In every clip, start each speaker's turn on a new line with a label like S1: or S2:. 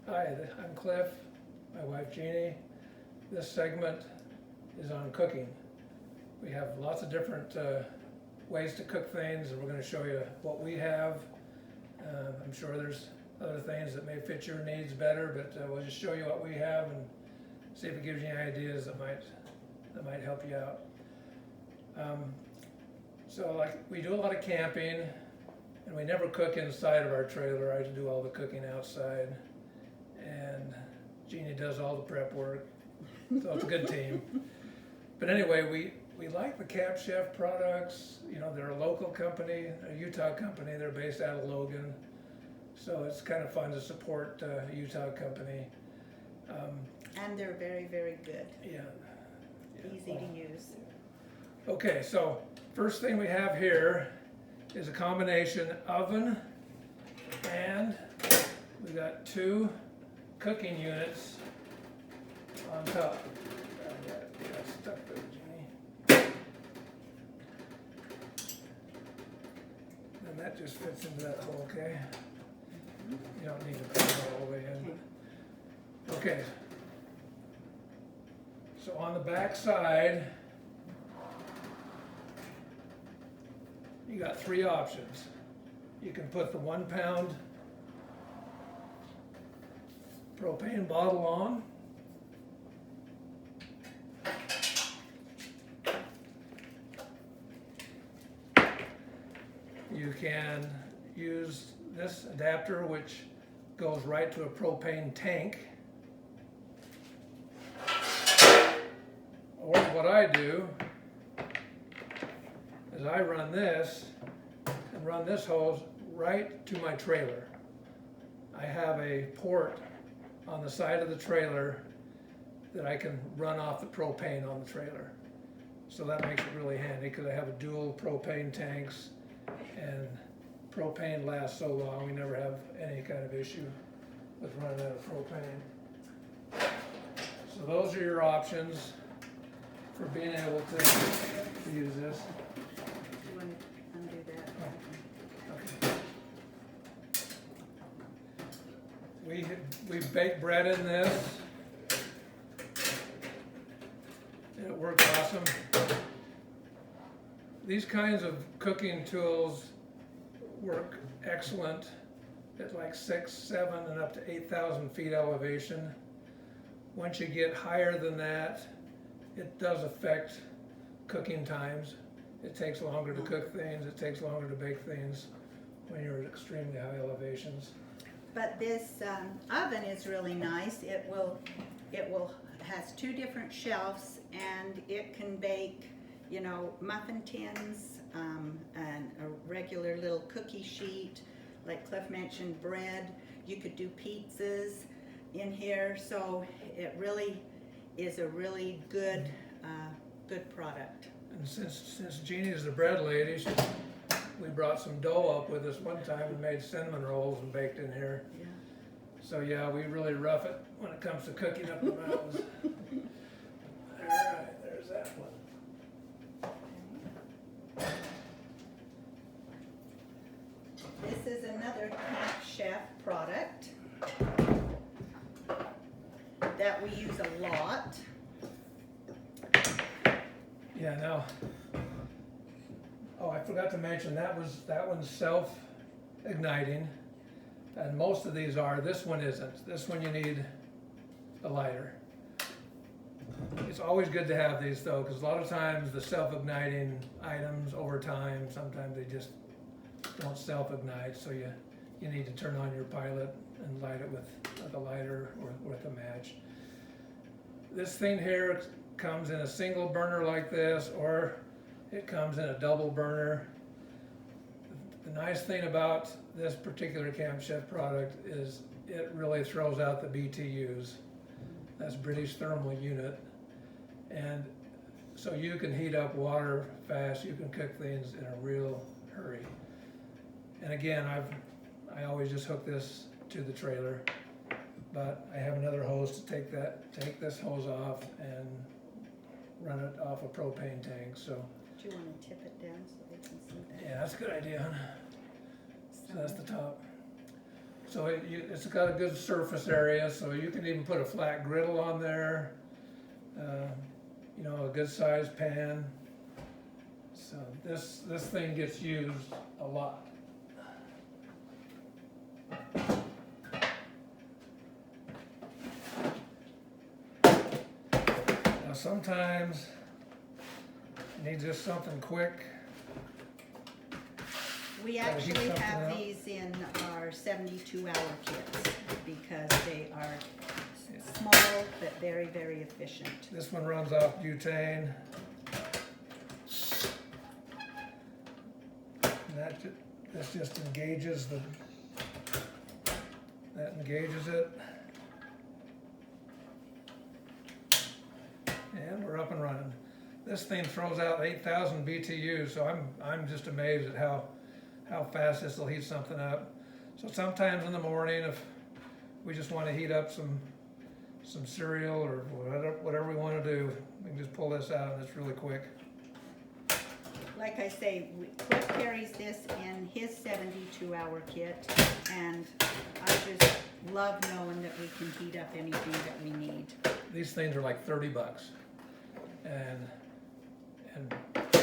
S1: Hi, I'm Cliff, my wife Jeannie. This segment is on cooking. We have lots of different ways to cook things, and we're going to show you what we have. I'm sure there's other things that may fit your needs better, but we'll just show you what we have and see if it gives you any ideas that might help you out. So like we do a lot of camping, and we never cook inside of our trailer. I do all the cooking outside, and Jeannie does all the prep work, so it's a good team. But anyway, we like the Camp Chef products. You know, they're a local company, a Utah company. They're based out of Logan, so it's kind of fun to support a Utah company.
S2: And they're very, very good.
S1: Yeah.
S2: Easy to use.
S1: Okay, so first thing we have here is a combination oven, and we got 2 cooking units on top. Got stuck there, Jeannie. And that just fits into that hole, okay? You don't need to put it all the way in. Okay. So on the back side, you got 3 options. You can put the 1 pound propane bottle on. You can use this adapter, which goes right to a propane tank. Or what I do is I run this and run this hose right to my trailer. I have a port on the side of the trailer that I can run off the propane on the trailer. So that makes it really handy because I have a dual propane tanks, and propane lasts so long, we never have any kind of issue with running out of propane. So those are your options for being able to use this.
S2: You want to undo that?
S1: Okay. We bake bread in this, and it works awesome. These kinds of cooking tools work excellent at like 6, 7, and up to 8,000 feet elevation. Once you get higher than that, it does affect cooking times. It takes longer to cook things, it takes longer to bake things when you're at extremely high elevations.
S2: But this oven is really nice. It has 2 different shelves, and it can bake, you know, muffin tins, and a regular little cookie sheet, like Cliff mentioned, bread. You could do pizzas in here, so it really is a really good product.
S1: And since Jeannie's the bread lady, we brought some dough up with us one time and made cinnamon rolls and baked in here.
S2: Yeah.
S1: So yeah, we really rough it when it comes to cooking up the mountains. All right, there's that one.
S2: This is another Camp Chef product that we use a lot.
S1: Yeah, now, oh, I forgot to mention that one's self-igniting, and most of these are. This one isn't. This one you need a lighter. It's always good to have these though, because a lot of times the self-igniting items over time, sometimes they just don't self-ignite, so you need to turn on your pilot and light it with a lighter or with a match. This thing here comes in a single burner like this, or it comes in a double burner. The nice thing about this particular Camp Chef product is it really throws out the BTUs. That's British Thermal Unit. And so you can heat up water fast, you can cook things in a real hurry. And again, I always just hook this to the trailer, but I have another hose to take this hose off and run it off a propane tank. So
S2: Do you want to tip it down so they can see that?
S1: yeah, that's a good idea, hon. So that's the top. So it's got a good surface area, so you can even put a flat griddle on there. You know, a good sized pan. So this thing gets used a lot. Now sometimes you need just something quick.
S2: We
S1: Gotta heat
S2: actually
S1: something
S2: have
S1: up.
S2: these in our 72-hour kits because they are small but very, very efficient.
S1: This one runs off butane. And this just engages that engages it. And we're up and running. This thing throws out 8,000 BTUs, so I'm just amazed at how fast this will heat something up. So sometimes in the morning, if we just want to heat up some cereal or whatever we want to do, we can just pull this out and it's really quick.
S2: Like I say, Cliff carries this in his 72-hour kit, and I just love knowing that we can heat up anything that we need.
S1: These things are like 30 bucks. And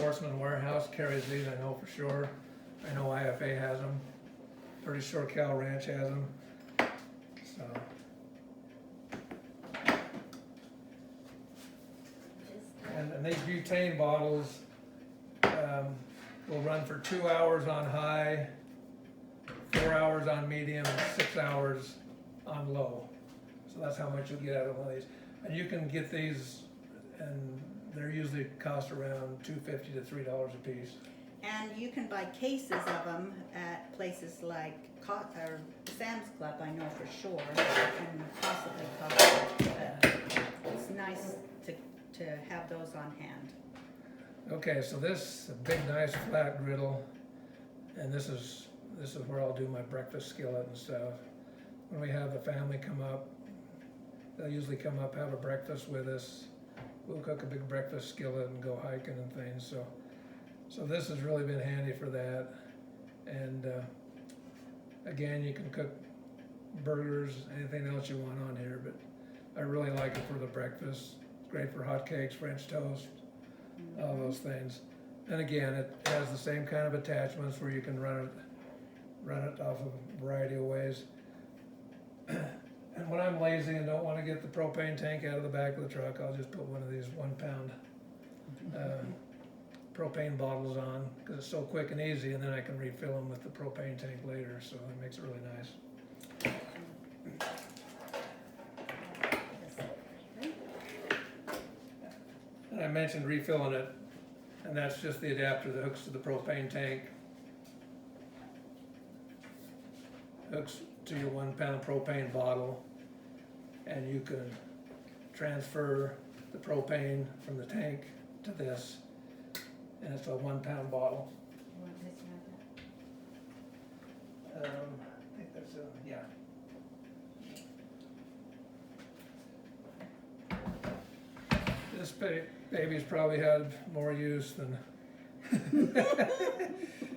S1: Horseman Warehouse carries these, I know for sure. I know IFA has them. Pretty sure Cal Ranch has them. So. And these butane bottles will run for 2 hours on high, 4 hours on medium, and 6 hours on low. So that's how much you'll get out of one of these. And you can get these, and they're usually cost around $2.50 to $3 a piece.
S2: And you can buy cases of them at places like or Sam's Club, I know for sure, and possibly Costco. But it's nice to have those on hand.
S1: Okay, so this a big nice flat griddle, and this is where I'll do my breakfast skillet and stuff. When we have the family come up, they'll usually come up, have a breakfast with us. We'll cook a big breakfast skillet and go hiking and things. So this has really been handy for that. And again, you can cook burgers, anything else you want on here, but I really like it for the breakfast. It's great for hot cakes, French toast, all those things. And again, it has the same kind of attachments where you can run it off of a variety of ways. And when I'm lazy and don't want to get the propane tank out of the back of the truck, I'll just put one of these 1 pound propane bottles on, because it's so quick and easy, and then I can refill them with the propane tank later, so it makes it really nice. And I mentioned refilling it, and that's just the adapter that hooks to the propane tank. Hooks to your 1 pound propane bottle, and you can transfer the propane from the tank to this, and it's a 1 pound bottle. I think that's yeah. This baby's probably had more use than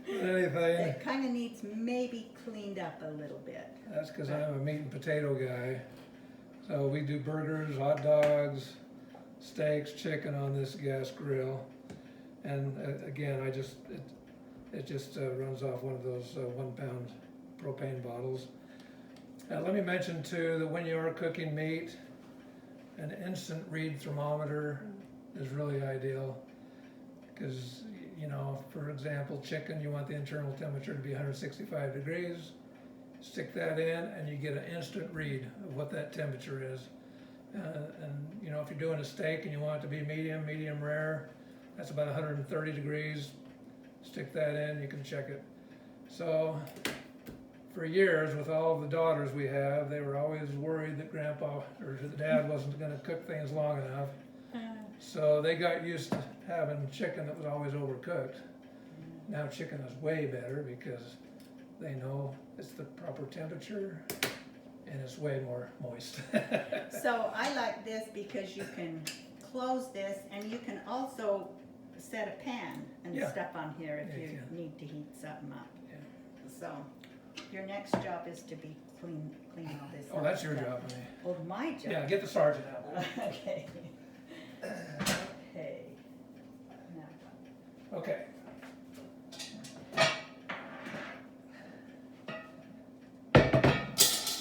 S1: anything.
S2: It kind of needs maybe cleaned up a little bit.
S1: That's because I'm a meat and potato guy. So we do burgers, hot dogs, steaks, chicken on this gas grill. And again, it just runs off one of those 1 pound propane bottles. Let me mention too that when you are cooking meat, an instant read thermometer is really ideal. Because, you know, for example, chicken, you want the internal temperature to be 165 degrees. Stick that in and you get an instant read of what that temperature is. And you know, if you're doing a steak and you want it to be medium rare, that's about 130 degrees. Stick that in, you can check it. So for years, with all of the daughters we have, they were always worried that Grandpa or the dad wasn't going to cook things long enough. So they got used to having chicken that was always overcooked. Now chicken is way better because they know it's the proper temperature and it's way more moist.
S2: So I like this because you can close this and you can also set a pan and stuff on here if you need to heat something up.
S1: Yeah.
S2: So your next job is to be clean all this up.
S1: Oh, that's your
S2: but-
S1: job, honey.
S2: Oh, my job?
S1: Yeah, get the sergeant out.
S2: Okay. Okay. Now,
S1: Okay.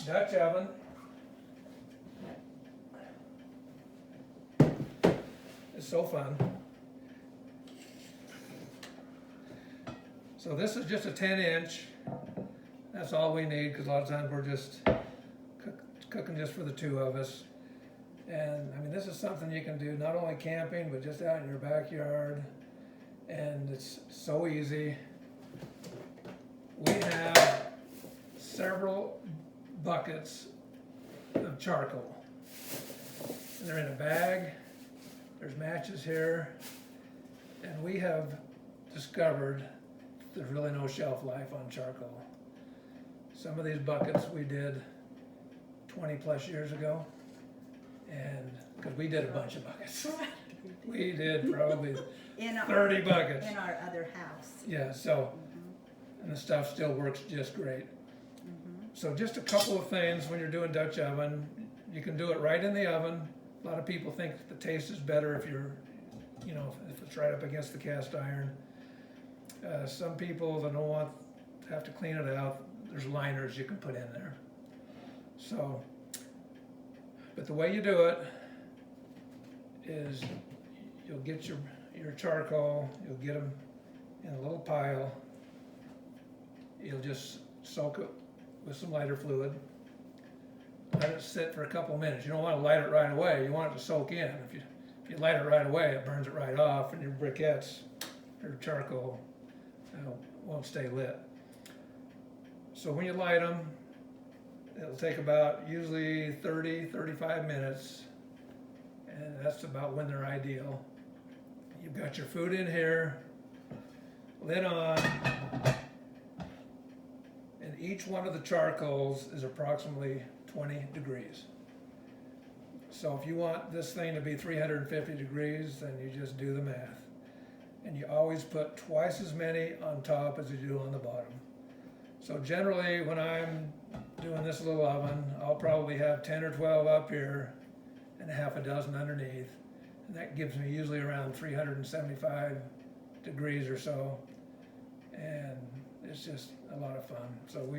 S1: Dutch oven. It's so fun. So this is just a 10-inch. That's all we need, because a lot of times we're just cooking just for the two of us. And I mean, this is something you can do not only camping, but just out in your backyard. And it's so easy. We have several buckets of charcoal. And they're in a bag. There's matches here. And we have discovered there's really no shelf life on charcoal. Some of these buckets we did 20 plus years ago. And because we did a bunch of buckets. We did probably 30 buckets.
S2: In our other house.
S1: Yeah, so, and the stuff still works just great. So just a couple of things when you're doing Dutch oven. You can do it right in the oven. A lot of people think the taste is better if you're, if it's right up against the cast iron. Some people that don't want to have to clean it out, there's liners you can put in there. So, but the way you do it is you'll get your charcoal, you'll get them in a little pile. You'll just soak it with some lighter fluid. Let it sit for a couple minutes. You don't want to light it right away. You want it to soak in. If you light it right away, it burns it right off, and your briquettes, your charcoal, won't stay lit. So when you light them, it'll take about usually 30-35 minutes, and that's about when they're ideal. You've got your food in here, lid on, and each one of the charcoals is approximately 20 degrees. So if you want this thing to be 350 degrees, then you just do the math. And you always put twice as many on top as you do on the bottom. So generally, when I'm doing this little oven, I'll probably have 10 or 12 up here and a half a dozen underneath. And that gives me usually around 375 degrees or so. And it's just a lot of fun. So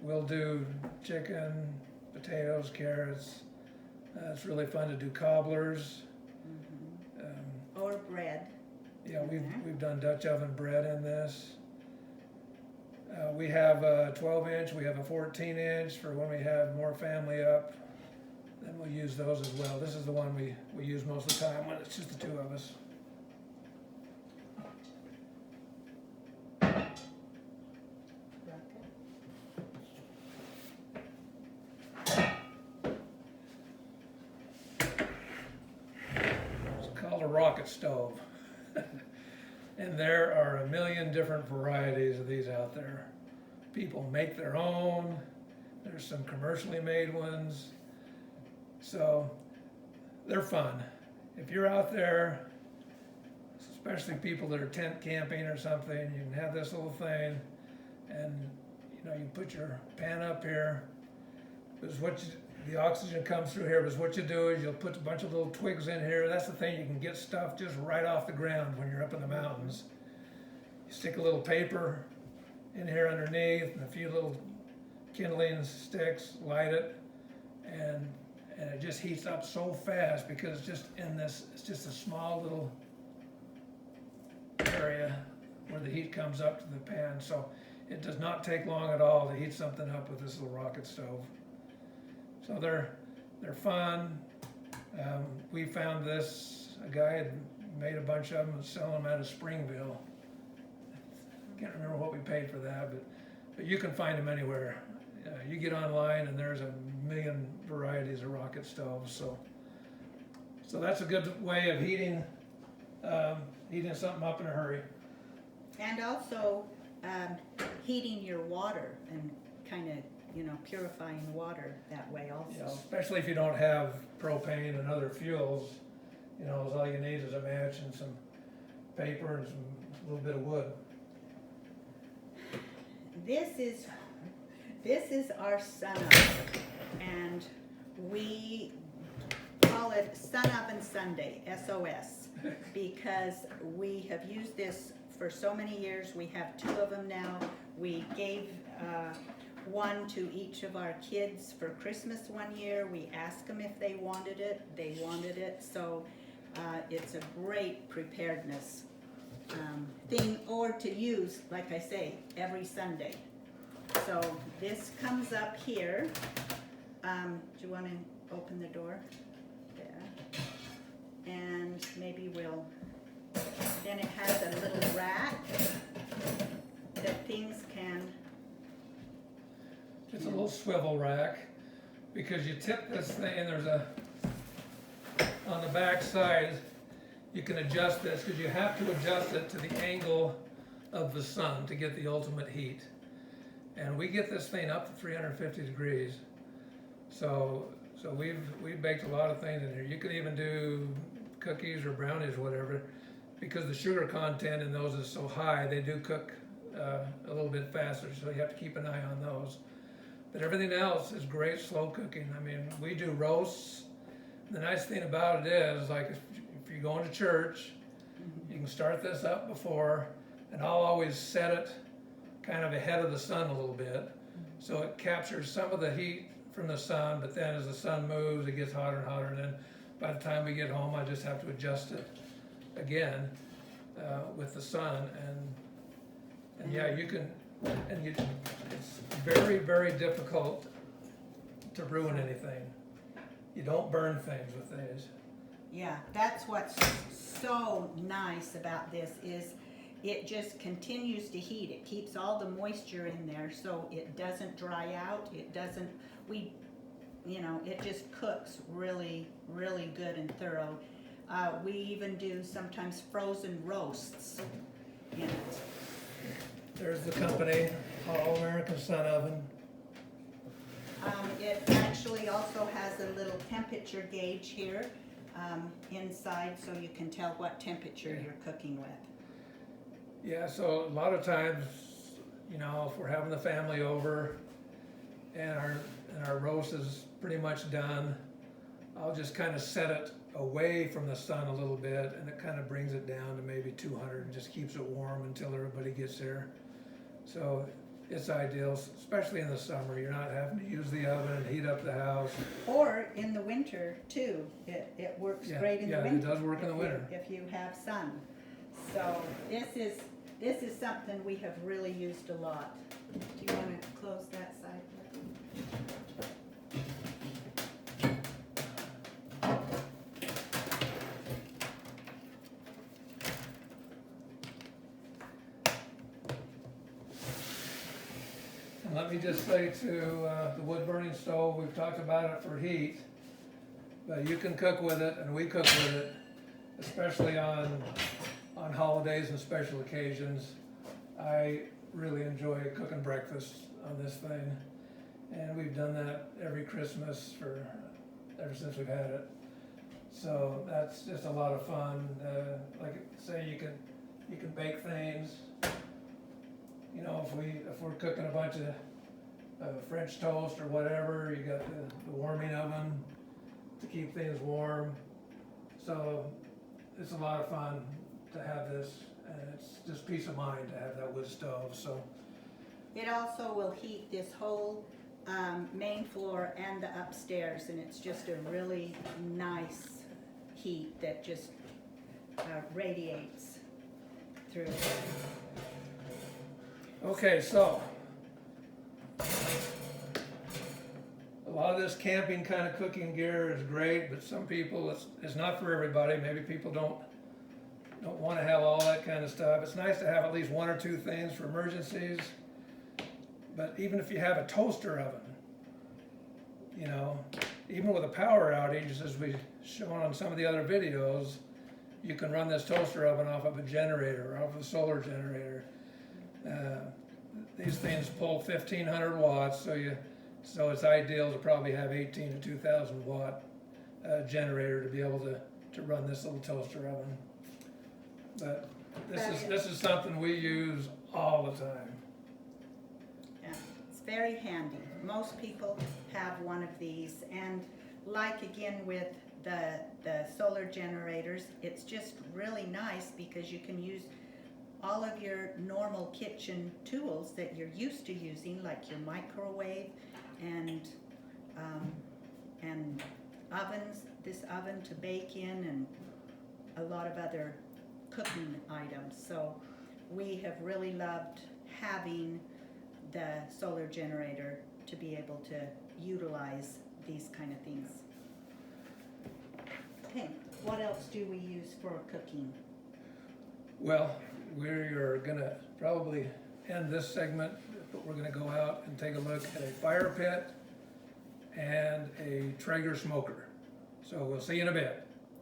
S1: we'll do chicken, potatoes, carrots. It's really fun to do cobblers.
S2: Or bread.
S1: Yeah, we've done Dutch oven bread in this. We have a 12-inch, we have a 14-inch for when we have more family up. Then we'll use those as well. This is the one we use most of the time when it's just the two of us. It's called a rocket stove. And there are a million different varieties of these out there. People make their own. There's some commercially made ones. So they're fun. If you're out there, especially people that are tent camping or something, you can have this little thing, and you put your pan up here. The oxygen comes through here, but what you do is you'll put a bunch of little twigs in here. That's the thing, you can get stuff just right off the ground when you're up in the mountains. You stick a little paper in here underneath and a few little kindling sticks, light it, and it just heats up so fast because it's just a small little area where the heat comes up to the pan. So it does not take long at all to heat something up with this little rocket stove. So they're fun. We found this, a guy had made a bunch of them and selling them out of Springville. Can't remember what we paid for that, but you can find them anywhere. You get online and there's a million varieties of rocket stoves. So that's a good way of heating something up in a hurry.
S2: And also heating your water and kind of purifying water that way also.
S1: Yeah, especially if you don't have propane and other fuels, all you need is a match and some paper and a little bit of wood.
S2: This is This is our sun oven, and we call it Sun Oven Sunday, SOS, because we have used this for so many years. We have 2 of them now. We gave one to each of our kids for Christmas one year. We asked them if they wanted it. They wanted it, so it's a great preparedness thing, or to use, like I say, every Sunday. So this comes up here. Do you want to open the door? There. And maybe we'll, then it has a little rack that things can.
S1: It's a little swivel rack, because you tip this thing, and there's on the back side, you can adjust this, because you have to adjust it to the angle of the sun to get the ultimate heat. And we get this thing up to 350 degrees. So we've baked a lot of things in here. You could even do cookies or brownies or whatever, because the sugar content in those is so high, they do cook a little bit faster, so you have to keep an eye on those. But everything else is great slow cooking. I mean, we do roasts. The nice thing about it is, like, if you're going to church, you can start this up before, and I'll always set it kind of ahead of the sun a little bit, so it captures some of the heat from the sun, but then as the sun moves, it gets hotter and hotter, and then by the time we get home, I just have to adjust it again with the sun, and yeah, you can, and it's very, very difficult to ruin anything. You don't burn things with these.
S2: Yeah, that's what's so nice about this, is it just continues to heat. It keeps all the moisture in there, so it doesn't dry out. It doesn't, it just cooks really, really good and thorough. We even do sometimes frozen roasts in it.
S1: There's the company, All American Sun Oven.
S2: It actually also has a little temperature gauge here inside, so you can tell what temperature you're cooking with.
S1: Yeah, so a lot of times, if we're having the family over and our roast is pretty much done, I'll just kind of set it away from the sun a little bit, and it kind of brings it down to maybe 200 and just keeps it warm until everybody gets there. So it's ideal, especially in the summer. You're not having to use the oven and heat up the house.
S2: Or in the winter too. It works great in the winter.
S1: Yeah, it does work in the winter.
S2: If you have sun. So this is something we have really used a lot. Do you want to close that side?
S1: And let me just say to the wood burning stove, we've talked about it for heat, but you can cook with it, and we cook with it, especially on holidays and special occasions. I really enjoy cooking breakfast on this thing, and we've done that every Christmas ever since we've had it. So that's just a lot of fun. Like say, you can bake things. If we're cooking a bunch of French toast or whatever, you got the warming oven to keep things warm. So it's a lot of fun to have this, and it's just peace of mind to have that wood stove. So
S2: it also will heat this whole main floor and the upstairs, and it's just a really nice heat that just radiates through.
S1: okay, so a lot of this camping kind of cooking gear is great, but some people it's not for everybody. Maybe people don't want to have all that kind of stuff. It's nice to have at least 1 or 2 things for emergencies. But even if you have a toaster oven, even with a power outage, as we've shown on some of the other videos, you can run this toaster oven off of a generator, or off of a solar generator. These things pull 1,500 watts, so it's ideal to probably have 18 to 2,000 watt generator to be able to run this little toaster oven. But this is something we use all the time.
S2: Yeah, it's very handy. Most people have one of these, and like again with the solar generators, it's just really nice because you can use all of your normal kitchen tools that you're used to using, like your microwave and ovens, this oven to bake in, and a lot of other cooking items. So we have really loved having the solar generator to be able to utilize these kind of things. Okay, what else do we use for cooking?
S1: Well, we're gonna probably end this segment, but we're gonna go out and take a look at a fire pit and a Traeger smoker. So we'll see you in a bit.